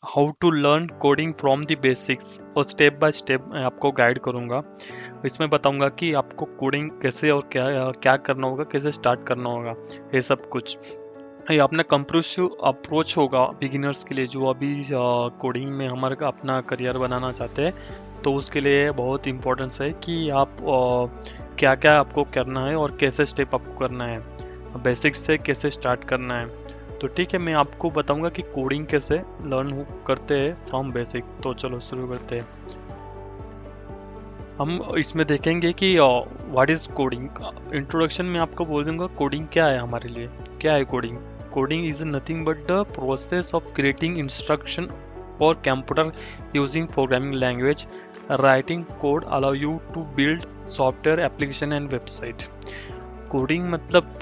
How to learn coding from the basics, और step by step मैं आपको guide करूंगा। इसमें बताऊंगा कि आपको कोडिंग कैसे और क्या क्या करना होगा, कैसे स्टार्ट करना होगा, ये सब कुछ। ये अपना कंप्रोसिव अप्रोच होगा बिगिनर्स के लिए, जो अभी कोडिंग में हमारे अपना करियर बनाना चाहते हैं। तो उसके लिए बहुत इम्पोर्टेंस है कि आप क्या क्या आपको करना है और कैसे स्टेप आपको करना है, बेसिक्स से कैसे स्टार्ट करना है। तो ठीक है, मैं आपको बताऊंगा कि कोडिंग कैसे लर्न करते हैं फ्रॉम बेसिक। तो चलो शुरू करते हैं। हम इसमें देखेंगे कि व्हाट इज कोडिंग। इंट्रोडक्शन में आपको बोल दूंगा कोडिंग क्या है हमारे लिए। क्या है coding? Coding is nothing but the process of creating instruction और computer using programming language. Writing code allow you to build software application and website. Coding मतलब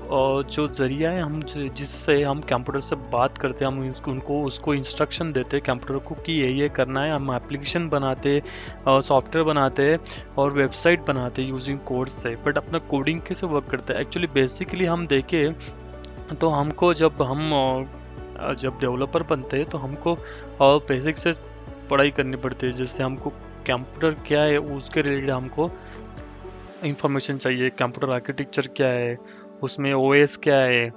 जो जरिया है हम जिससे हम कंप्यूटर से बात करते हैं, हम उनको उसको इंस्ट्रक्शन देते हैं कंप्यूटर को कि ये करना है। हम एप्लीकेशन बनाते, सॉफ्टवेयर बनाते और वेबसाइट बनाते यूजिंग कोड से। बट अपना कोडिंग कैसे वर्क करता है एक्चुअली, बेसिकली हम देखें तो हमको जब डेवलपर बनते हैं तो हमको बेसिक से पढ़ाई करनी पड़ती है। जैसे हमको कंप्यूटर क्या है उसके रिलेटेड हमको इंफॉर्मेशन चाहिए। कंप्यूटर आर्किटेक्चर क्या है, उसमें ओएस क्या है,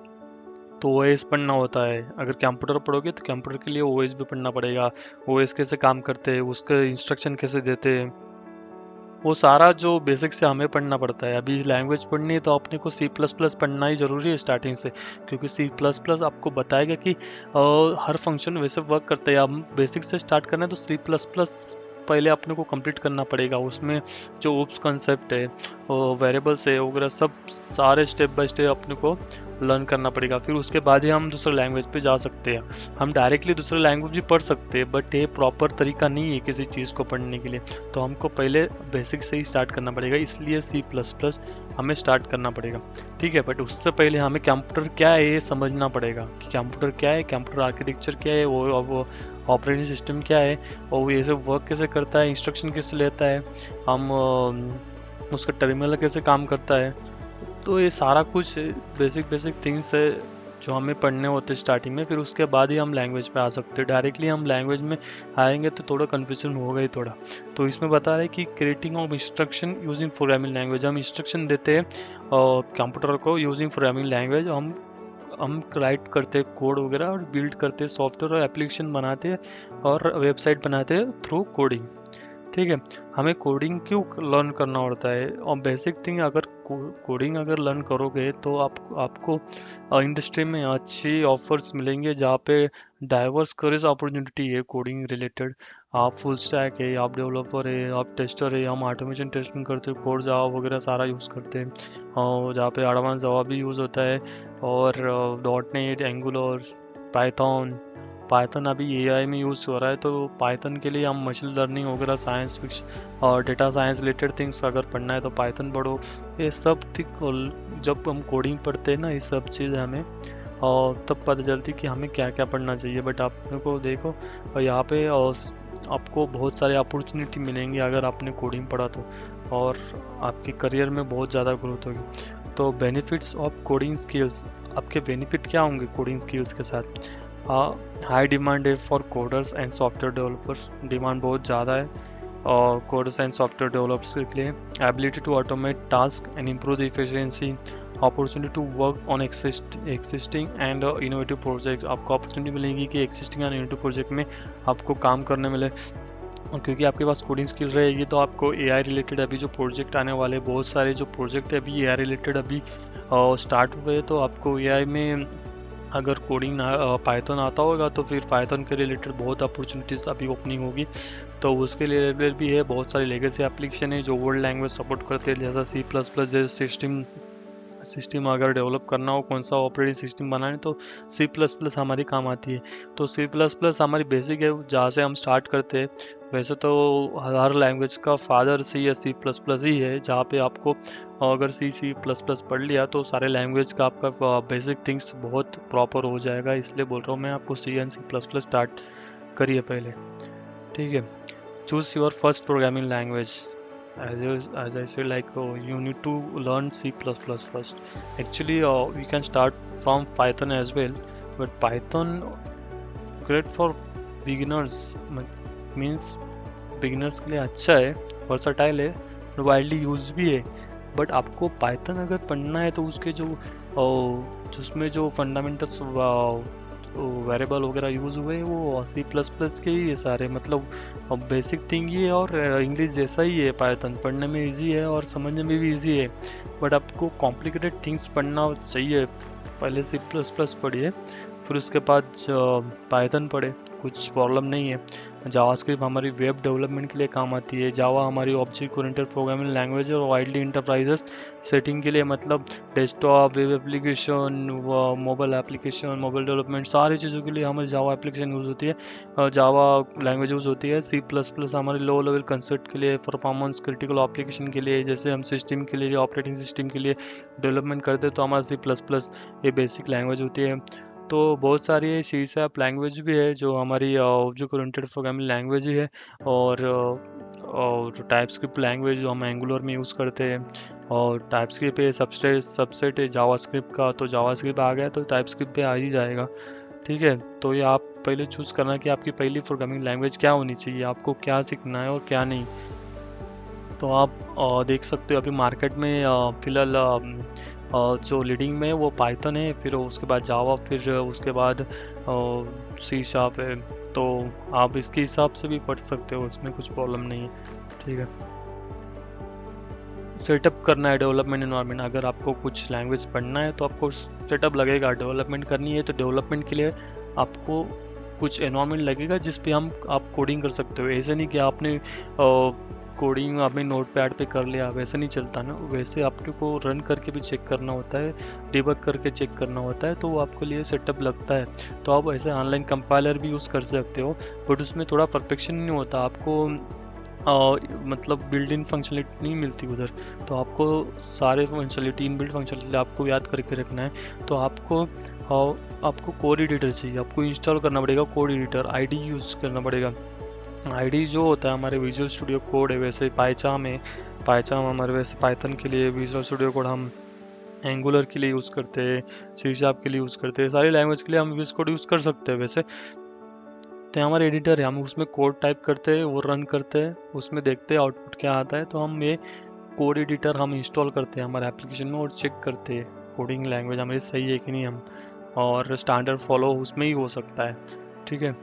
तो ओएस पढ़ना होता है। अगर कंप्यूटर पढ़ोगे तो कंप्यूटर के लिए ओएस भी पढ़ना पड़ेगा। ओएस कैसे काम करते हैं, उसके इंस्ट्रक्शन कैसे देते हैं, वो सारा जो बेसिक से हमें पढ़ना पड़ता है। अभी लैंग्वेज पढ़नी है तो अपने को सी प्लस प्लस पढ़ना ही ज़रूरी है स्टार्टिंग से, क्योंकि सी प्लस प्लस आपको बताएगा कि हर फंक्शन वैसे वर्क करते हैं। हम बेसिक से स्टार्ट करना है तो सी प्लस प्लस पहले अपने को कंप्लीट करना पड़ेगा। उसमें जो ओप्स कंसेप्ट है, वेरिएबल्स है वगैरह, सब सारे स्टेप बाय स्टेप अपने को लर्न करना पड़ेगा। फिर उसके बाद ही हम दूसरे लैंग्वेज पे जा सकते हैं। हम डायरेक्टली दूसरे लैंग्वेज भी पढ़ सकते हैं, बट ये प्रॉपर तरीका नहीं है किसी चीज़ को पढ़ने के लिए। तो हमको पहले बेसिक से ही स्टार्ट करना पड़ेगा, इसलिए सी प्लस प्लस हमें स्टार्ट करना पड़ेगा। ठीक है, बट उससे पहले हमें कंप्यूटर क्या है ये समझना पड़ेगा कि कंप्यूटर क्या है, कंप्यूटर आर्किटेक्चर क्या है, वो ऑपरेटिंग सिस्टम क्या है, और वो ये सब वर्क कैसे करता है, इंस्ट्रक्शन कैसे लेता है, हम उसका टर्मिनल कैसे काम करता है। तो ये सारा कुछ बेसिक बेसिक थिंग्स है जो हमें पढ़ने होते हैं स्टार्टिंग में। फिर उसके बाद ही हम लैंग्वेज पे आ सकते हैं। डायरेक्टली हम लैंग्वेज में आएंगे तो थोड़ा कन्फ्यूजन होगा ही थोड़ा। तो इसमें बता रहे हैं कि creating of instruction using programming language. हम इंस्ट्रक्शन देते हैं और कंप्यूटर को यूजिंग प्रोग्रामिंग लैंग्वेज। हम राइट करते हैं कोड वगैरह और बिल्ड करते हैं सॉफ्टवेयर और एप्लीकेशन बनाते हैं और वेबसाइट बनाते हैं थ्रू कोडिंग। ठीक है, हमें कोडिंग क्यों लर्न करना पड़ता है? और बेसिक थिंग, अगर कोडिंग अगर लर्न करोगे तो आपको इंडस्ट्री में अच्छी ऑफर्स मिलेंगे, जहाँ पे डाइवर्स करियर अपॉर्चुनिटी है कोडिंग रिलेटेड। आप फुल स्टैक है, आप डेवलपर है, आप टेस्टर है, हम ऑटोमेशन टेस्टिंग करते हैं, कोड जावा वगैरह सारा यूज़ करते हैं, और जहाँ पे एडवांस जावा भी यूज़ होता है, और dot net, angular, Python. Python अभी एआई में यूज़ हो रहा है, तो पाइथन के लिए हम मशीन लर्निंग वगैरह, साइंस फिक्स और डेटा साइंस रिलेटेड थिंग्स अगर पढ़ना है तो पाइथन पढ़ो। ये सब जब हम कोडिंग पढ़ते हैं ना, ये सब चीज़ हमें और तब पता चलती कि हमें क्या क्या पढ़ना चाहिए। बट आपने को देखो और यहाँ पे आपको बहुत सारे अपॉर्चुनिटी मिलेंगे अगर आपने कोडिंग पढ़ा तो, और आपके करियर में बहुत ज़्यादा ग्रोथ होगी। तो बेनिफिट्स ऑफ कोडिंग स्किल्स, आपके बेनिफिट क्या होंगे कोडिंग स्किल्स के साथ? हाई डिमांड है for coders and software developers. Demand बहुत ज़्यादा है और कोडर्स एंड सॉफ्टवेयर डेवलपर्स के लिए। Ability to automate task and improve the efficiency. Opportunity to work on existing and innovative project. आपको अपॉर्चुनिटी मिलेगी कि एक्सिस्टिंग एंड इनोवेटिव प्रोजेक्ट में आपको काम करने मिले। और क्योंकि आपके पास कोडिंग स्किल रहेगी तो आपको एआई रिलेटेड अभी जो प्रोजेक्ट आने वाले, बहुत सारे जो प्रोजेक्ट है अभी एआई रिलेटेड अभी स्टार्ट हुए, तो आपको एआई में अगर कोडिंग पाइथन आता होगा तो फिर पाइथन के रिलेटेड बहुत अपॉर्चुनिटीज़ अभी ओपनिंग होगी। तो उसके लिए भी है, बहुत सारी लेगेसी एप्लीकेशन है जो वर्ल्ड लैंग्वेज सपोर्ट करते हैं, जैसा सी प्लस प्लस। जैसे सिस्टम अगर डेवलप करना हो, कौन सा ऑपरेटिंग सिस्टम बनाना है, तो सी प्लस प्लस हमारी काम आती है। तो सी प्लस प्लस हमारी बेसिक है जहाँ से हम स्टार्ट करते हैं। वैसे तो हर लैंग्वेज का फादर सी या सी प्लस प्लस ही है, जहाँ पे आपको अगर सी प्लस प्लस पढ़ लिया तो सारे लैंग्वेज का आपका बेसिक थिंग्स बहुत प्रॉपर हो जाएगा। इसलिए बोल रहा हूँ मैं आपको C and C plus plus start करिए पहले। ठीक है, choose your first programming language. As I said, like you need to learn C++ first. Actually, we can start from Python as well, but Python great for beginners means beginners के लिए अच्छा है, versatile है, widely use भी है। But आपको Python अगर पढ़ना है तो उसके जो जिसमें जो फंडामेंटल्स वेरिएबल वगैरह यूज़ हुए वो सी प्लस प्लस के ही है सारे, मतलब बेसिक थिंग ही है। और इंग्लिश जैसा ही है, पाइथन पढ़ने में इजी है और समझने में भी इजी है। बट आपको कॉम्प्लिकेटेड थिंग्स पढ़ना चाहिए, पहले सी प्लस प्लस पढ़िए, फिर उसके बाद पाइथन पढ़े, कुछ प्रॉब्लम नहीं है। जावास्क्रिप्ट हमारी वेब डेवलपमेंट के लिए काम आती है, जावा हमारी ऑब्जेक्ट ओरिएंटेड प्रोग्रामिंग लैंग्वेज है और वाइडली इंटरप्राइजेस सेटिंग के लिए, मतलब desktop, web application, mobile application, mobile development, सारी चीज़ों के लिए हमारी जावा एप्लीकेशन यूज़ होती है, जावा लैंग्वेज यूज़ होती है। सी प्लस प्लस हमारे लो लेवल कंसेप्ट के लिए, परफॉर्मेंस क्रिटिकल एप्लीकेशन के लिए, जैसे हम सिस्टम के लिए, ऑपरेटिंग सिस्टम के लिए डेवलपमेंट करते हैं तो हमारा सी प्लस प्लस ये बेसिक लैंग्वेज होती है। तो बहुत सारी सी शार्प लैंग्वेज भी है जो हमारी ऑब्जेक्ट ओरिएंटेड प्रोग्रामिंग लैंग्वेज ही है। और टाइपस्क्रिप्ट लैंग्वेज जो हम एंगुलर में यूज़ करते हैं, और टाइपस्क्रिप्ट पे सबसेट है जावास्क्रिप्ट का, तो जावास्क्रिप्ट आ गया तो टाइपस्क्रिप्ट पे आ ही जाएगा। ठीक है, तो ये आप पहले चूज़ करना कि आपकी पहली प्रोग्रामिंग लैंग्वेज क्या होनी चाहिए, आपको क्या सीखना है और क्या नहीं। तो आप देख सकते हो अभी मार्केट में फ़िलहाल जो लीडिंग में है वो पाइथन है, फिर उसके बाद जावा, फिर उसके बाद सी शार्प है। तो आप इसके हिसाब से भी पढ़ सकते हो, इसमें कुछ प्रॉब्लम नहीं है। ठीक है, सेटअप करना है डेवलपमेंट इन्वायरमेंट, अगर आपको कुछ लैंग्वेज पढ़ना है तो आपको सेटअप लगेगा। डेवलपमेंट करनी है तो डेवलपमेंट के लिए आपको कुछ एनवायरमेंट लगेगा जिस पे आप कोडिंग कर सकते हो। ऐसे नहीं कि आपने कोडिंग आपने नोटपैड पे कर लिया, वैसे नहीं चलता ना, वैसे आपको रन करके भी चेक करना होता है, डिबग करके चेक करना होता है, तो वो आपके लिए सेटअप लगता है। तो आप ऐसे ऑनलाइन कंपाइलर भी यूज़ कर सकते हो, बट उसमें थोड़ा परफेक्शन नहीं होता, आपको मतलब बिल्ड इन फंक्शनलिटी नहीं मिलती उधर। तो आपको सारे फंक्शनलिटी, इन बिल्ड फंक्शनलिटी आपको याद करके रखना है। तो आपको कोड एडिटर चाहिए, आपको इंस्टॉल करना पड़ेगा कोड एडिटर, आईडी यूज़ करना पड़ेगा। आईडी जो होता है हमारे विजुअल स्टूडियो कोड है, वैसे पाइचाम है, पाइचाम हमारे वैसे पाइथन के लिए, विजुअल स्टूडियो कोड हम एंगुलर के लिए यूज़ करते हैं, सी शार्प के लिए यूज़ करते हैं, सारी लैंग्वेज के लिए हम विजुअल कोड यूज़ कर सकते हैं वैसे। तो हमारा एडिटर है, हम उसमें कोड टाइप करते हैं, वो रन करते हैं, उसमें देखते हैं आउटपुट क्या आता है, तो हम ये कोड एडिटर हम इंस्टॉल करते हैं हमारे एप्लीकेशन में और चेक करते हैं कोडिंग लैंग्वेज हमारी सही है कि नहीं हम, और स्टैंडर्ड फॉलो उसमें ही हो सकता है। ठीक है,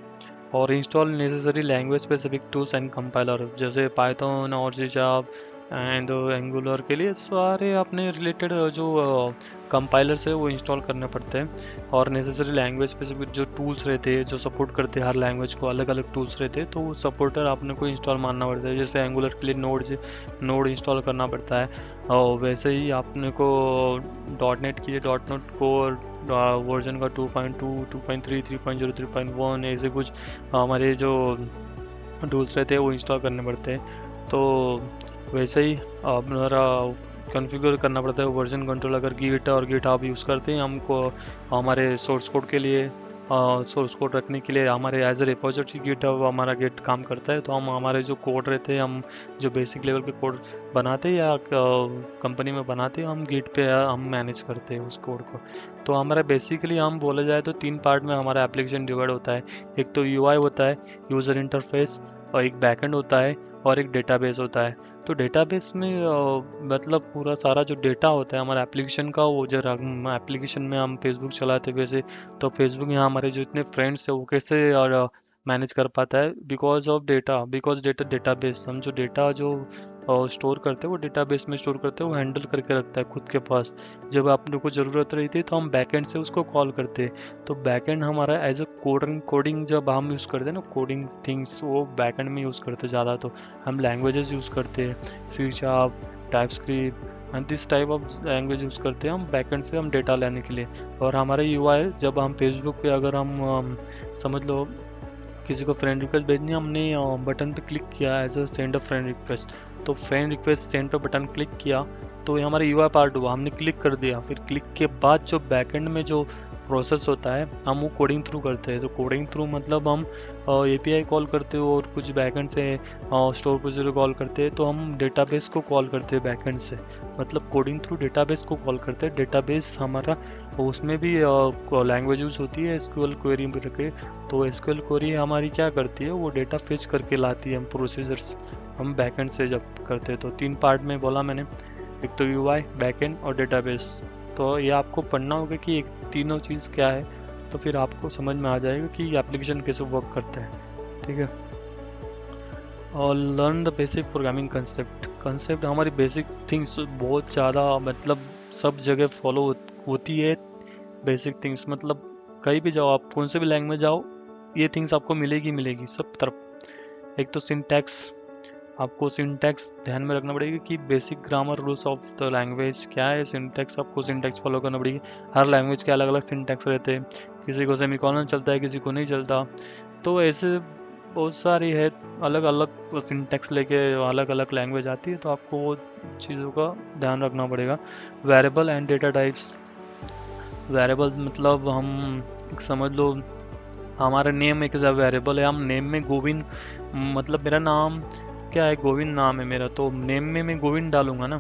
और install necessary language specific tools and compiler, जैसे पाइथन और सी शार्प एंड एंगुलर के लिए सारे अपने रिलेटेड जो कंपाइलर्स है वो इंस्टॉल करने पड़ते हैं। और नेसेसरी लैंग्वेज स्पेसिफिक जो टूल्स रहते हैं जो सपोर्ट करते हैं हर लैंग्वेज को, अलग अलग टूल्स रहते हैं, तो वो सपोर्टर आपने को इंस्टॉल मारना पड़ता है। जैसे एंगुलर के लिए नोड इंस्टॉल करना पड़ता है, और वैसे ही आपने को .NET के लिए .NET कोर वर्जन का 2.2, 2.3, 3.0, 3.1 ऐसे कुछ हमारे जो टूल्स रहते हैं वो इंस्टॉल करने पड़ते हैं। तो वैसे ही हमारा कॉन्फ़िगर करना पड़ता है वर्जन कंट्रोल। अगर गिट और गिटहब यूज़ करते हैं हमको हमारे सोर्स कोड के लिए, सोर्स कोड रखने के लिए, हमारे एज ए रिपोजिटरी गिटहब हमारा गिट काम करता है। तो हम हमारे जो कोड रहते हैं, हम जो बेसिक लेवल के कोड बनाते हैं या कंपनी में बनाते हैं, हम गिट पे हम मैनेज करते हैं उस कोड को। तो हमारा बेसिकली हम बोला जाए तो 3 पार्ट में हमारा एप्लीकेशन डिवाइड होता है। एक तो UI होता है, यूज़र इंटरफेस, और एक बैकएंड होता है, और एक डेटाबेस होता है। तो डेटाबेस में मतलब पूरा सारा जो डेटा होता है हमारे एप्लीकेशन का, वो जो एप्लीकेशन में हम फेसबुक चलाते वैसे, तो फेसबुक में हमारे जो इतने फ्रेंड्स है वो कैसे और मैनेज कर पाता है, because of data, because database, हम जो डेटा जो स्टोर करते हैं वो डेटाबेस में स्टोर करते हैं, वो हैंडल करके रखता है खुद के पास। जब आप लोग को ज़रूरत रहती है तो हम बैकएंड से उसको कॉल करते हैं। तो बैकएंड हमारा एज अ कोडिंग जब हम यूज़ करते हैं ना, कोडिंग थिंग्स वो बैकएंड में यूज़ करते हैं ज़्यादा। तो हम लैंग्वेजेस यूज़ करते हैं, C sharp, TypeScript and this type of language use करते हैं हम बैकएंड से हम डेटा लेने के लिए। और हमारे UI जब हम फेसबुक पे अगर हम समझ लो किसी को फ्रेंड रिक्वेस्ट भेजनी, हमने बटन पे क्लिक किया as a send a friend request, तो फ्रेंड रिक्वेस्ट सेंड पे बटन क्लिक किया तो ये हमारा UI पार्ट हुआ, हमने क्लिक कर दिया। फिर क्लिक के बाद जो बैकएंड में जो प्रोसेस होता है हम वो कोडिंग थ्रू करते हैं। तो कोडिंग थ्रू मतलब हम API कॉल करते हो और कुछ बैकएंड से स्टोर प्रोसीजर कॉल करते हैं, तो हम डेटाबेस को कॉल करते हैं बैकएंड से, मतलब कोडिंग थ्रू डेटाबेस को कॉल करते हैं। डेटाबेस हमारा उसमें भी लैंग्वेज यूज होती है SQL क्वेरी करके। तो SQL क्वेरी हमारी क्या करती है, वो डेटा फेच करके लाती है हम प्रोसीजर्स, हम बैकएंड से जब करते हैं। तो 3 पार्ट में बोला मैंने, एक तो UI, बैकएंड और डेटाबेस। तो ये आपको पढ़ना होगा कि एक तीनों चीज़ क्या है, तो फिर आपको समझ में आ जाएगा कि एप्लीकेशन कैसे वर्क करता है। ठीक है, और learn the basic programming concept हमारी बेसिक थिंग्स बहुत ज़्यादा मतलब सब जगह फॉलो होती है। बेसिक थिंग्स मतलब कहीं भी जाओ आप, कौन से भी लैंग्वेज जाओ, ये थिंग्स आपको मिलेगी सब तरफ। एक तो सिंटैक्स, आपको सिंटैक्स ध्यान में रखना पड़ेगा कि basic grammar rules of the language क्या है। सिंटैक्स, आपको सिंटैक्स फॉलो करना पड़ेगी। हर लैंग्वेज के अलग अलग सिंटैक्स रहते हैं, किसी को सेमीकोलन चलता है, किसी को नहीं चलता। तो ऐसे बहुत सारी है, अलग अलग सिंटैक्स लेके अलग अलग लैंग्वेज आती है, तो आपको वो चीज़ों का ध्यान रखना पड़ेगा। Variable and data types, variables मतलब हम समझ लो हमारा नेम एक वेरिएबल है। हम नेम में गोविंद, मतलब मेरा नाम क्या है, गोविंद नाम है मेरा, तो नेम में मैं गोविंद डालूंगा ना,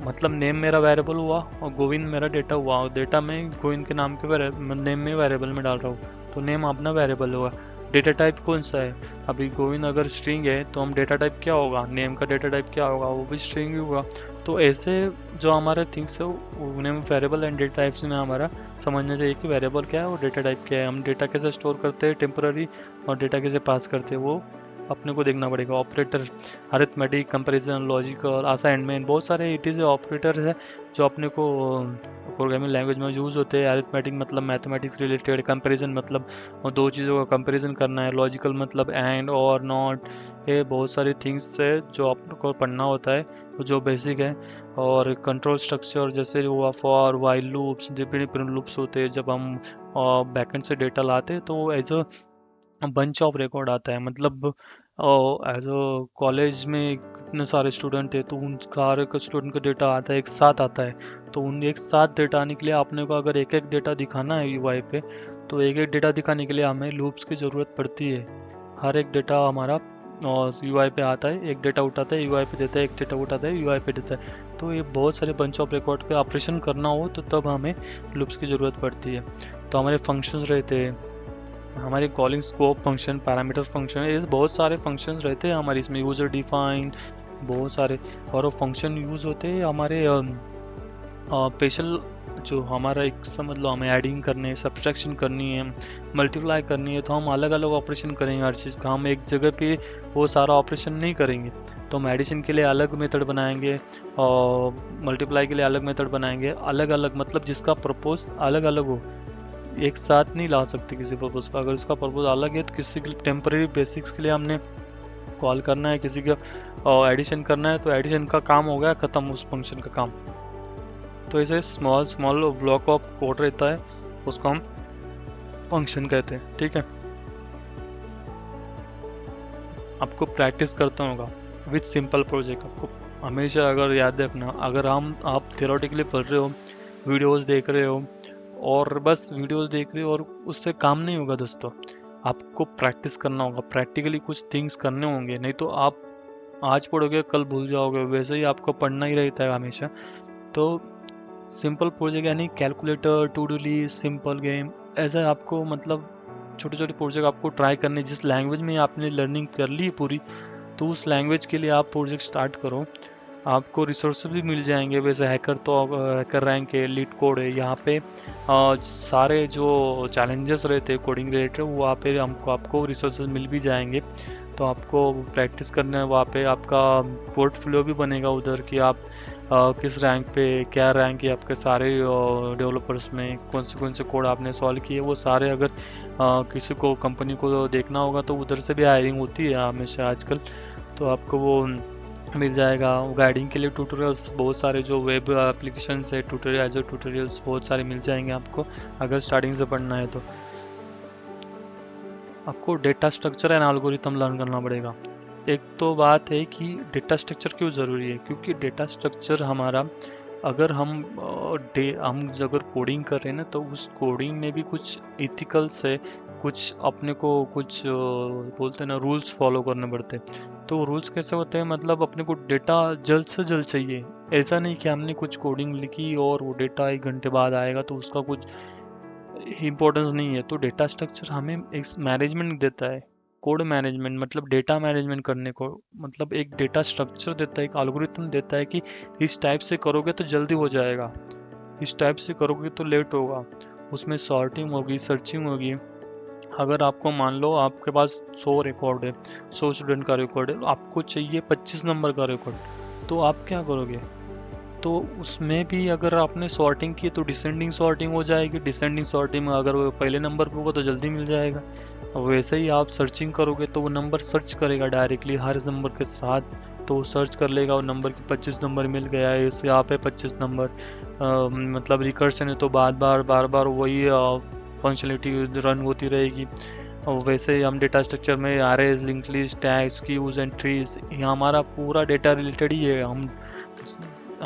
मतलब नेम मेरा वेरिएबल हुआ और गोविंद मेरा डेटा हुआ, और डेटा में गोविंद के नाम के नेम में वेरिएबल में डाल रहा हूँ, तो नेम अपना वेरिएबल होगा। डेटा टाइप कौन सा है, अभी गोविंद अगर स्ट्रिंग है तो हम डेटा टाइप क्या होगा, नेम का डेटा टाइप क्या होगा, वो भी स्ट्रिंग ही होगा। तो ऐसे जो हमारे थिंग्स है उन्हें वेरिएबल एंड डेटा टाइप्स में हमारा समझना चाहिए कि वेरिएबल क्या है और डेटा टाइप क्या है। हम डेटा कैसे स्टोर करते हैं टेम्पररी, और डेटा कैसे पास करते हैं वो अपने को देखना पड़ेगा। Operator, arithmetic, comparison, logical, assignment, बहुत सारे इट इज़ ऑपरेटर है जो अपने को प्रोग्रामिंग लैंग्वेज में यूज़ होते हैं। अरिथमेटिक मतलब मैथमेटिक्स रिलेटेड, कंपैरिजन मतलब दो चीज़ों का कंपैरिजन करना है, लॉजिकल मतलब एंड और नॉट, ये बहुत सारी थिंग्स है जो आपको पढ़ना होता है, जो बेसिक है। और कंट्रोल स्ट्रक्चर जैसे हुआ for, while loops, different loops होते हैं। जब हम बैकएंड से डेटा लाते हैं तो as a bunch of record आता है, मतलब एज अ कॉलेज में कितने सारे स्टूडेंट है तो उन हर एक स्टूडेंट का डेटा आता है, एक साथ आता है। तो उन एक साथ डेटा आने के लिए आपने को अगर एक एक डेटा दिखाना है UI पे, तो एक एक डेटा दिखाने के लिए हमें लूप्स की ज़रूरत पड़ती है। हर एक डेटा हमारा UI पे आता है, एक डेटा उठाता है UI पे देता है, एक डेटा उठाता है UI पे देता है। तो ये बहुत सारे बंच ऑफ रिकॉर्ड पे ऑपरेशन करना हो तो तब हमें लूप्स की ज़रूरत पड़ती है। तो हमारे फंक्शंस रहते हैं, हमारे calling scope function, parameter function, ये बहुत सारे फंक्शंस रहते हैं हमारे इसमें, यूज़र डिफाइंड बहुत सारे। और वो फंक्शन यूज़ होते हैं हमारे स्पेशल, जो हमारा एक समझ लो हमें एडिंग करनी है, सब्सट्रैक्शन करनी है, मल्टीप्लाई करनी है, तो हम अलग अलग ऑपरेशन करेंगे हर चीज़ का। हम एक जगह पे वो सारा ऑपरेशन नहीं करेंगे, तो हम एडिशन के लिए अलग मेथड बनाएंगे और मल्टीप्लाई के लिए अलग मेथड बनाएंगे, अलग अलग, मतलब जिसका पर्पस अलग अलग हो, एक साथ नहीं ला सकते किसी पर्पज़ का। अगर इसका पर्पज़ अलग है तो किसी के टेम्परेरी बेसिक्स के लिए हमने कॉल करना है, किसी का एडिशन करना है तो एडिशन का काम हो गया ख़त्म, उस फंक्शन का काम। तो ऐसे small small block of code रहता है, उसको हम फंक्शन कहते हैं। ठीक है, आपको प्रैक्टिस करता होगा विथ सिंपल प्रोजेक्ट। आपको हमेशा अगर याद रखना, अगर आप थियोरेटिकली पढ़ रहे हो, वीडियोस देख रहे हो और बस वीडियोस देख रहे हो और उससे काम नहीं होगा दोस्तों, आपको प्रैक्टिस करना होगा, प्रैक्टिकली कुछ थिंग्स करने होंगे, नहीं तो आप आज पढ़ोगे कल भूल जाओगे। वैसे ही आपको पढ़ना ही रहता है हमेशा। तो सिंपल प्रोजेक्ट यानी calculator, to do list, simple game, ऐसा आपको मतलब छोटे छोटे प्रोजेक्ट आपको ट्राई करने। जिस लैंग्वेज में आपने लर्निंग कर ली पूरी, तो उस लैंग्वेज के लिए आप प्रोजेक्ट स्टार्ट करो, आपको रिसोर्स भी मिल जाएंगे। वैसे हैकर तो हैकर रैंक है, लीड कोड है, यहाँ पे सारे जो चैलेंजेस रहते हैं कोडिंग रिलेटेड, वो वहाँ पे आपको रिसोर्सेज मिल भी जाएंगे। तो आपको प्रैक्टिस करना है, वहाँ पे आपका पोर्टफोलियो भी बनेगा उधर कि आप किस रैंक पे, क्या रैंक है आपके सारे डेवलपर्स में, कौन से कोड आपने सॉल्व किए, वो सारे अगर किसी को कंपनी को देखना होगा तो उधर से भी हायरिंग होती है हमेशा आजकल, तो आपको वो मिल जाएगा। गाइडिंग के लिए ट्यूटोरियल्स बहुत सारे, जो वेब एप्लीकेशन है ट्यूटोरियल्स बहुत सारे मिल जाएंगे आपको अगर स्टार्टिंग से पढ़ना है। तो आपको data structure and algorithm learn करना पड़ेगा। एक तो बात है कि डेटा स्ट्रक्चर क्यों ज़रूरी है, क्योंकि डेटा स्ट्रक्चर हमारा, अगर हम अगर कोडिंग कर रहे हैं ना, तो उस कोडिंग में भी कुछ इथिकल्स है, कुछ अपने को कुछ बोलते हैं ना रूल्स फॉलो करने पड़ते हैं। तो रूल्स कैसे होते हैं, मतलब अपने को डेटा जल्द से जल्द चाहिए। ऐसा नहीं कि हमने कुछ कोडिंग लिखी और वो डेटा 1 घंटे बाद आएगा तो उसका कुछ इम्पोर्टेंस नहीं है। तो डेटा स्ट्रक्चर हमें एक मैनेजमेंट देता है, कोड मैनेजमेंट, मतलब डेटा मैनेजमेंट करने को, मतलब एक डेटा स्ट्रक्चर देता है, एक एल्गोरिथम देता है कि इस टाइप से करोगे तो जल्दी हो जाएगा, इस टाइप से करोगे तो लेट होगा। उसमें सॉर्टिंग होगी, सर्चिंग होगी। अगर आपको मान लो आपके पास 100 रिकॉर्ड है, 100 स्टूडेंट का रिकॉर्ड है, आपको चाहिए 25 नंबर का रिकॉर्ड, तो आप क्या करोगे? तो उसमें भी अगर आपने सॉर्टिंग की तो डिसेंडिंग सॉर्टिंग हो जाएगी। डिसेंडिंग सॉर्टिंग में अगर वो पहले नंबर पे होगा तो जल्दी मिल जाएगा। और वैसे ही आप सर्चिंग करोगे तो वो नंबर सर्च करेगा डायरेक्टली हर नंबर के साथ, तो सर्च कर लेगा और नंबर की 25 नंबर मिल गया है, इस यहाँ पे 25 नंबर। मतलब रिकर्शन है तो बार बार वही फंक्शनलिटी रन होती रहेगी। और वैसे ही हम डेटा स्ट्रक्चर में arrays, linked list, tags, queues and trees, ये हमारा पूरा डेटा रिलेटेड ही है। हम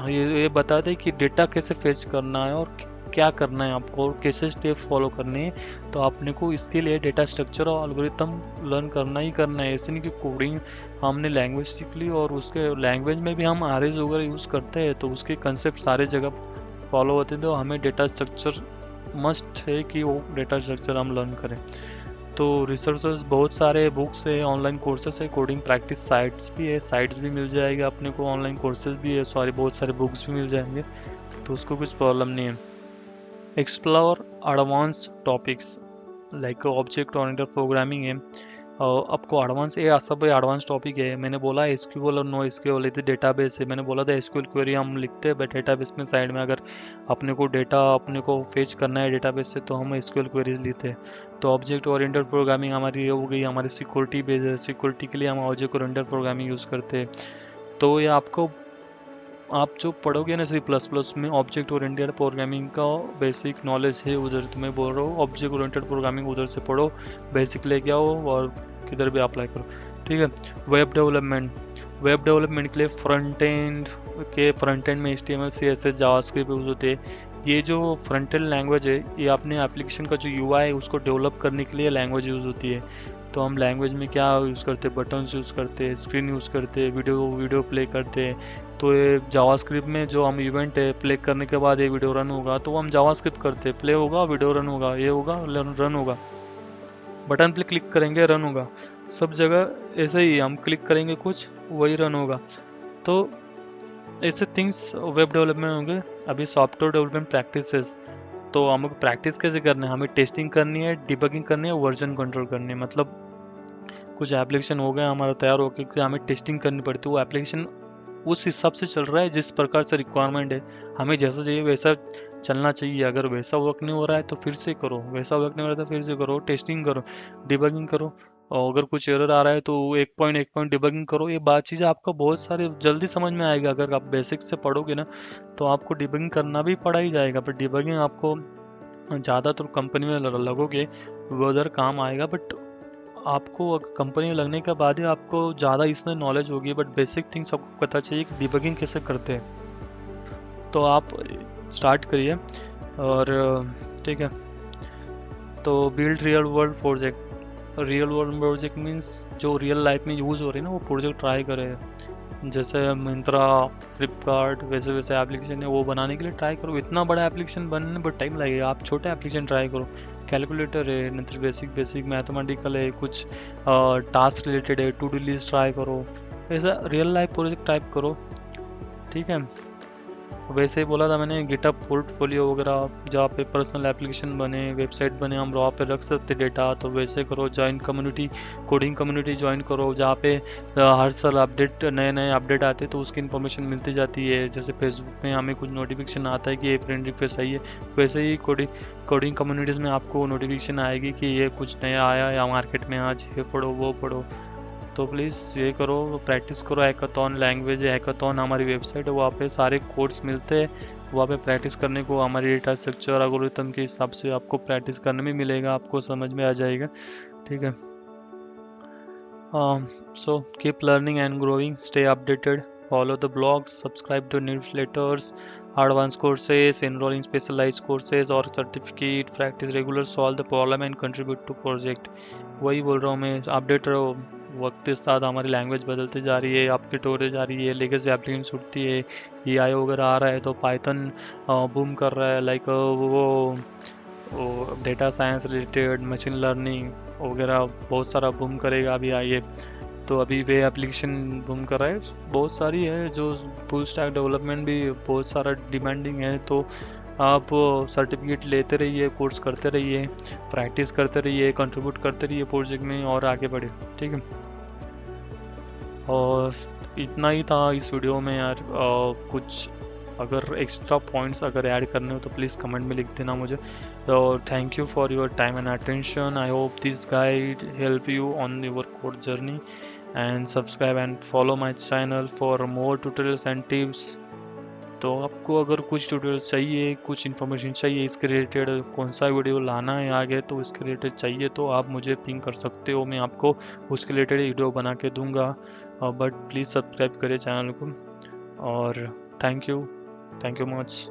ये बता दें कि डेटा कैसे फेच करना है और क्या करना है आपको और कैसे स्टेप फॉलो करने हैं। तो आपने को इसके लिए डेटा स्ट्रक्चर और एल्गोरिथम लर्न करना ही करना है। ऐसे नहीं कि कोडिंग हमने लैंग्वेज सीख ली और उसके लैंग्वेज में भी हम अरेज वगैरह यूज़ करते हैं तो उसके कंसेप्ट सारे जगह फॉलो होते हैं। तो हमें डेटा स्ट्रक्चर मस्ट है कि वो डेटा स्ट्रक्चर हम लर्न करें। तो रिसोर्सेज बहुत सारे, बुक्स है, ऑनलाइन कोर्सेज है, कोडिंग प्रैक्टिस साइट्स भी है, साइट्स भी मिल जाएगी अपने को, ऑनलाइन कोर्सेज भी है, सॉरी बहुत सारे बुक्स भी मिल जाएंगे, तो उसको कुछ प्रॉब्लम नहीं है। Explore advance topics like object oriented programming है, आपको एडवांस, ये सब एडवांस टॉपिक है। मैंने बोला एसक्यूएल और नो एसक्यूएल, ये डेटाबेस है। मैंने बोला था एसक्यूएल क्वेरी हम लिखते हैं डेटाबेस में साइड में, अगर अपने को डेटा अपने को फेच करना है डेटाबेस से तो हम एसक्यूएल क्वेरीज लिखते हैं। तो ऑब्जेक्ट ओरिएंटेड प्रोग्रामिंग हमारी ये हो गई, हमारी सिक्योरिटी बेस है, सिक्योरिटी के लिए हम ऑब्जेक्ट ओरिएंटेड प्रोग्रामिंग यूज़ करते हैं। तो ये आपको, आप जो पढ़ोगे ना C++ में ऑब्जेक्ट ओरिएंटेड प्रोग्रामिंग का बेसिक नॉलेज है, उधर तुम्हें बोल रहा हूँ ऑब्जेक्ट ओरिएंटेड प्रोग्रामिंग उधर से पढ़ो, बेसिक लेके आओ और किधर भी अप्लाई करो, ठीक है। वेब डेवलपमेंट के लिए फ्रंट एंड में HTML CSS जावास्क्रिप्ट यूज होते हैं। ये जो फ्रंट एंड लैंग्वेज है, ये अपने एप्लीकेशन का जो UI है उसको डेवलप करने के लिए लैंग्वेज यूज़ होती है। तो हम लैंग्वेज में क्या यूज़ करते हैं, बटन्स यूज़ करते हैं, स्क्रीन यूज़ करते हैं, वीडियो प्ले करते हैं। तो ये जावास्क्रिप्ट में जो हम इवेंट है प्ले करने के बाद ये वीडियो रन होगा, तो हम जावास्क्रिप्ट करते हैं, प्ले होगा वीडियो रन होगा, ये होगा रन होगा, बटन पे क्लिक करेंगे रन होगा। सब जगह ऐसे ही हम क्लिक करेंगे कुछ वही रन होगा। तो ऐसे थिंग्स वेब डेवलपमेंट होंगे। अभी सॉफ्टवेयर डेवलपमेंट प्रैक्टिसेस, तो हमें प्रैक्टिस कैसे करना है, हमें टेस्टिंग करनी है, डिबगिंग करनी है, वर्जन कंट्रोल करनी है। मतलब कुछ एप्लीकेशन हो गया हमारा तैयार होकर कि हमें टेस्टिंग करनी पड़ती है, वो एप्लीकेशन उस हिसाब से चल रहा है जिस प्रकार से रिक्वायरमेंट है, हमें जैसा चाहिए वैसा चलना चाहिए। अगर वैसा वर्क नहीं हो रहा है तो फिर से करो, वैसा वर्क नहीं हो रहा है तो फिर से करो, टेस्टिंग करो, डिबगिंग करो। और अगर कुछ एरर आ रहा है तो एक पॉइंट डिबगिंग करो। ये बात चीज़ आपको बहुत सारे जल्दी समझ में आएगा। अगर आप बेसिक से पढ़ोगे ना तो आपको डिबगिंग करना भी पड़ा ही जाएगा, पर डिबगिंग आपको ज़्यादातर कंपनी में लगोगे वो उधर काम आएगा। बट आपको कंपनी में लगने के बाद ही आपको ज़्यादा इसमें नॉलेज होगी, बट बेसिक थिंग्स आपको पता चाहिए कि डिबगिंग कैसे करते हैं। तो आप स्टार्ट करिए और ठीक है। तो build real world project, real world project means जो रियल लाइफ में यूज़ हो रही है ना वो प्रोजेक्ट ट्राई करें। जैसे मिंत्रा, फ्लिपकार्ट, वैसे वैसे एप्लीकेशन है वो बनाने के लिए ट्राई करो। इतना बड़ा एप्लीकेशन बनने में बहुत टाइम लगेगा, आप छोटे एप्लीकेशन ट्राई करो। कैलकुलेटर है, नहीं तो बेसिक मैथमेटिकल है, कुछ टास्क रिलेटेड है, टू डू लिस्ट ट्राई करो, ऐसा रियल लाइफ प्रोजेक्ट टाइप करो, ठीक है। वैसे ही बोला था मैंने गिटहब पोर्टफोलियो वगैरह जहाँ पे पर्सनल एप्लीकेशन बने, वेबसाइट बने, हम वहाँ पे रख सकते डेटा, तो वैसे करो। Join community, coding community join करो जहाँ पे हर साल नए अपडेट आते हैं तो उसकी इन्फॉर्मेशन मिलती जाती है। जैसे फेसबुक में हमें कुछ नोटिफिकेशन आता है कि ये फ्रेंड रिक्वेस्ट आई है, वैसे ही कोडिंग कम्युनिटीज़ में आपको नोटिफिकेशन आएगी कि ये कुछ नया आया या मार्केट में, आज ये पढ़ो वो पढ़ो। तो प्लीज़ ये करो, प्रैक्टिस करो। हैकाथॉन लैंग्वेज है, हैकाथॉन हमारी वेबसाइट है, वहाँ पे सारे कोर्स मिलते हैं, वहाँ पे प्रैक्टिस करने को हमारी डेटा स्ट्रक्चर एल्गोरिथम के हिसाब से आपको प्रैक्टिस करने में मिलेगा, आपको समझ में आ जाएगा, ठीक है। So keep learning and growing, stay updated, follow the blogs, subscribe to newsletters, advanced courses, enroll in specialized courses or certificate, practice regular, solve the problem and contribute to project. वही बोल रहा हूँ मैं, अपडेट रहो। वक्त के साथ हमारी लैंग्वेज बदलती जा रही है, अपडेट होते जा रही है, लेगेसी एप्लीकेशन छूटती है, एआई वगैरह आ रहा है, तो पाइथन बूम कर रहा है, लाइक वो data science related, machine learning वगैरह बहुत सारा बूम करेगा अभी आइए। तो अभी वे एप्लीकेशन बूम कर रहा है, बहुत सारी है जो फुल स्टैक डेवलपमेंट भी बहुत सारा डिमांडिंग है। तो आप सर्टिफिकेट लेते रहिए, कोर्स करते रहिए, प्रैक्टिस करते रहिए, कंट्रीब्यूट करते रहिए प्रोजेक्ट में और आगे बढ़े, ठीक है। और इतना ही था इस वीडियो में यार। कुछ अगर एक्स्ट्रा पॉइंट्स अगर ऐड करने हो तो प्लीज़ कमेंट में लिख देना मुझे। तो thank you for your time and attention. I hope this guide help you on your code journey, and subscribe and follow my channel for more tutorials and tips. तो आपको अगर कुछ ट्यूटोरियल्स चाहिए, कुछ इन्फॉर्मेशन चाहिए इसके रिलेटेड, कौन सा वीडियो लाना है आगे तो इसके रिलेटेड चाहिए, तो आप मुझे पिंग कर सकते हो, मैं आपको उसके रिलेटेड वीडियो बना के दूंगा। बट प्लीज़ सब्सक्राइब करें चैनल को। और थैंक यू मच।